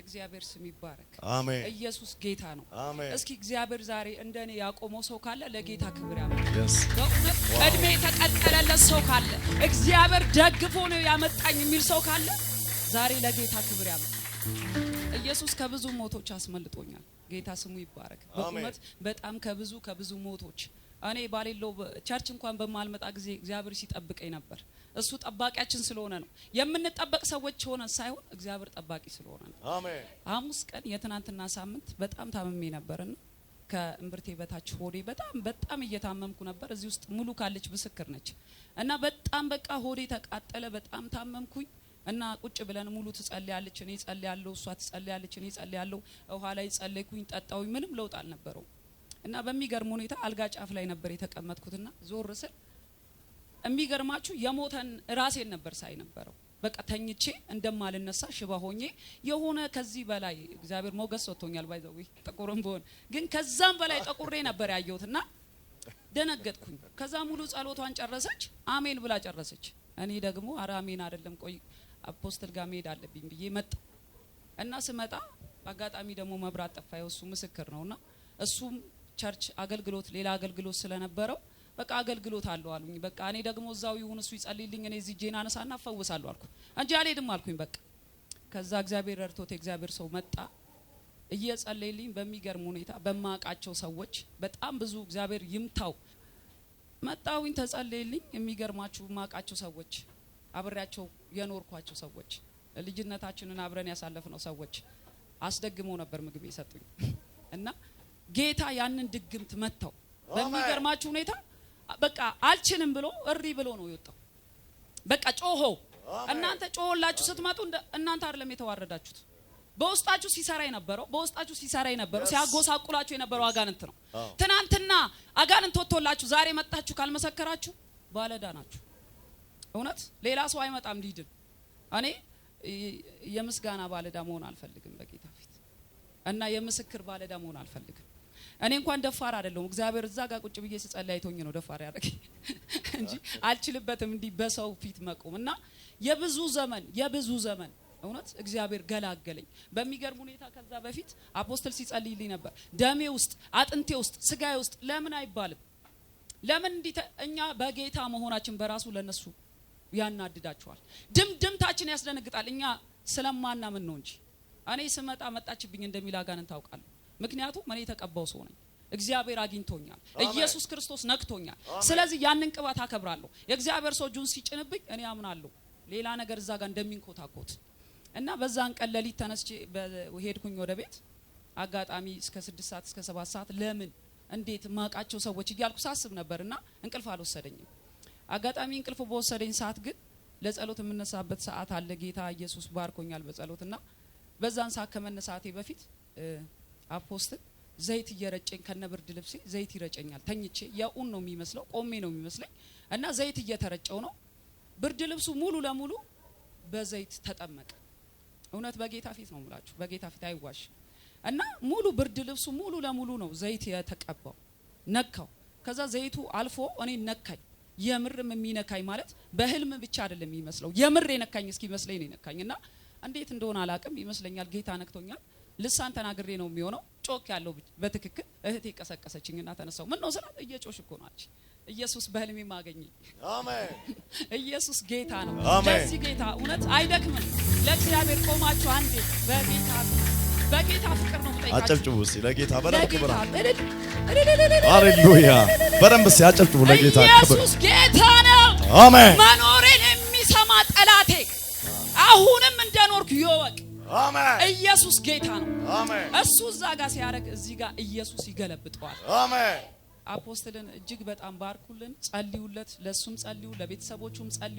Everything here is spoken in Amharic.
የእግዚአብሔር ስም ይባረክ። አሜን። ኢየሱስ ጌታ ነው። አሜን። እስኪ እግዚአብሔር ዛሬ እንደኔ ያቆመው ሰው ካለ ለጌታ ክብር ያመጣ። Yes. ቀድሜ ተቀጠለለት ሰው ካለ እግዚአብሔር ደግፎ ነው ያመጣኝ የሚል ሰው ካለ ዛሬ ለጌታ ክብር ያመጣ። ኢየሱስ ከብዙ ሞቶች አስመልጦኛል። ጌታ ስሙ ይባረክ። በእውነት በጣም ከብዙ ሞቶች እኔ ባሌለው ቸርች እንኳን በማልመጣ ጊዜ እግዚአብሔር ሲጠብቀኝ ነበር። እሱ ጠባቂያችን ስለሆነ ነው የምንጠበቅ ሰዎች ሆነን ሳይሆን እግዚአብሔር ጠባቂ ስለሆነ ነው። አሜን። ሐሙስ ቀን የትናንትና ሳምንት በጣም ታመሜ ነበርና ከእምብርቴ በታች ሆዴ በጣም እየታመምኩ ነበር። እዚህ ውስጥ ሙሉ ካለች ምስክር ነች። እና በጣም በቃ ሆዴ ተቃጠለ። በጣም ታመምኩኝ እና ቁጭ ብለን ሙሉ ትጸልያለች፣ እኔ ጸልያለሁ፣ እሷ ትጸልያለች፣ እኔ ጸልያለሁ። ውሃ ላይ ጸለይኩኝ፣ ጠጣሁኝ። ምንም ለውጥ አልነበረው። እና በሚገርም ሁኔታ አልጋ ጫፍ ላይ ነበር የተቀመጥኩትና ዞር ስል የሚገርማችሁ የሞተን ራሴን ነበር ሳይ ነበረው። በቃ ተኝቼ እንደማልነሳ ሽባ ሆኜ የሆነ ከዚህ በላይ እግዚአብሔር ሞገስ ሰጥቶኛል። ባይዘው ጥቁርም ቢሆን ግን ከዛም በላይ ጠቁሬ ነበር ያየሁትና ደነገጥኩኝ። ከዛ ሙሉ ጸሎቷን ጨረሰች፣ አሜን ብላ ጨረሰች። እኔ ደግሞ ኧረ አሜን አይደለም ቆይ አፖስትል ጋር መሄድ አለብኝ ብዬ መጣሁ። እና ስመጣ አጋጣሚ ደግሞ መብራት ጠፋ። እሱ ምስክር ነውና እሱም ቸርች አገልግሎት ሌላ አገልግሎት ስለነበረው በቃ አገልግሎት አለው አሉኝ። በቃ እኔ ደግሞ እዛው ይሁን እሱ ይጸልይልኝ እኔ እዚህ ጄና ነሳና ፈውሳለሁ አልኩ እንጂ አልሄድም አልኩኝ በቃ። ከዛ እግዚአብሔር ረድቶት እግዚአብሔር ሰው መጣ እየጸለይልኝ በሚገርም ሁኔታ በማቃቸው ሰዎች በጣም ብዙ እግዚአብሔር ይምታው መጣውኝ ተጸለይልኝ። የሚገርማችሁ ማቃቸው ሰዎች አብሬያቸው የኖርኳቸው ሰዎች ልጅነታችንን አብረን ያሳለፍነው ሰዎች አስደግመው ነበር ምግብ የሰጡኝ እና ጌታ ያንን ድግምት መታው በሚገርማችሁ ሁኔታ። በቃ አልችልም ብሎ እሪ ብሎ ነው የወጣው። በቃ ጮሆ እናንተ ጮሆላችሁ ስትመጡ እናንተ አይደለም የተዋረዳችሁት። በውስጣችሁ ሲሰራ የነበረው ሲያጎሳቁላችሁ የነበረው አጋንንት ነው። ትናንትና አጋንንት ወጥቶላችሁ ዛሬ መጣችሁ ካልመሰከራችሁ ባለዳ ናችሁ። እውነት ሌላ ሰው አይመጣም ሊድን። እኔ የምስጋና ባለዳ መሆን አልፈልግም በጌታ ፊት እና የምስክር ባለዳ መሆን አልፈልግም። እኔ እንኳን ደፋር አይደለም። እግዚአብሔር እዛ ጋር ቁጭ ብዬ ስጸልይ አይቶኝ ነው ደፋር ያደረገኝ እንጂ አልችልበትም እንዲህ በሰው ፊት መቆም። እና የብዙ ዘመን እውነት እግዚአብሔር ገላገለኝ በሚገርም ሁኔታ። ከዛ በፊት አፖስትል ሲጸልይልኝ ነበር ደሜ ውስጥ አጥንቴ ውስጥ ስጋዬ ውስጥ ለምን አይባልም? ለምን እንዲህ እኛ በጌታ መሆናችን በራሱ ለነሱ ያናድዳቸዋል። ድምድምታችን ያስደነግጣል። እኛ ስለማናምን ነው እንጂ እኔ ስመጣ መጣችብኝ እንደሚል አጋንንት ታውቃለህ። ምክንያቱም እኔ የተቀባው ሰው ነኝ። እግዚአብሔር አግኝቶኛል። ኢየሱስ ክርስቶስ ነክቶኛል። ስለዚህ ያንን ቅባት አከብራለሁ። የእግዚአብሔር ሰው ጁን ሲጭንብኝ እኔ አምናለሁ ሌላ ነገር እዛ ጋር እንደሚንኮታኮት። እና በዛን ቀን ሌሊት ተነስቼ ሄድኩኝ ወደ ቤት። አጋጣሚ እስከ 6 ሰዓት እስከ 7 ሰዓት ለምን እንዴት ማቃቸው ሰዎች እያልኩ ሳስብ ነበርና እንቅልፍ አልወሰደኝም። አጋጣሚ እንቅልፍ በወሰደኝ ሰዓት ግን ለጸሎት የምነሳበት ሰዓት አለ። ጌታ ኢየሱስ ባርኮኛል በጸሎትና በዛን ሰዓት ከመነሳቴ በፊት አፖስትል ዘይት እየረጨኝ ከነብርድ ልብሴ ዘይት ይረጨኛል። ተኝቼ ያኡን ነው የሚመስለው ቆሜ ነው የሚመስለኝ እና ዘይት እየተረጨው ነው። ብርድ ልብሱ ሙሉ ለሙሉ በዘይት ተጠመቀ። እውነት በጌታ ፊት ነው የምላችሁ፣ በጌታ ፊት አይዋሽ። እና ሙሉ ብርድ ልብሱ ሙሉ ለሙሉ ነው ዘይት የተቀባው። ነካው። ከዛ ዘይቱ አልፎ እኔ ነካኝ። የምርም የሚነካኝ ማለት በህልም ብቻ አይደለም የሚመስለው የምር የነካኝ እስኪመስለኝ ነው የነካኝ። እና እንዴት እንደሆነ አላቅም ይመስለኛል ጌታ ነክቶኛል። ልሳን ተናግሬ ነው የሚሆነው። ጮክ ያለው በትክክል እህቴ ቀሰቀሰችኝና ተነሳው። ምን ነው ስላት እየጮሽ እኮ ነው አለች። ኢየሱስ በህልሜ ማገኘኝ። አሜን። ኢየሱስ ጌታ ነው። ለዚህ ጌታ እውነት አይደክምም። ለእግዚአብሔር ቆማችሁ አንዴ በጌታ ፍቅር ነው የምጠይቃችሁ። አጨብጭቡ እስቲ ለጌታ በደንብ ክብር። ሃሌሉያ! በደንብ እስቲ አጨብጭቡ ለጌታ ክብር። ኢየሱስ ጌታ ነው። አሜን። መኖሬን የሚሰማ ጠላቴ አሁንም እንደኖርኩ ይወቅ። አሜን። ኢየሱስ ጌታ ነው። አሜን። እሱ እዛ ጋር ሲያረግ እዚህ ጋር ኢየሱስ ይገለብጠዋል። አሜን። አፖስትልን እጅግ በጣም ባርኩልን፣ ጸልዩለት፣ ለሱም ጸልዩ፣ ለቤተሰቦቹም ጸልዩ።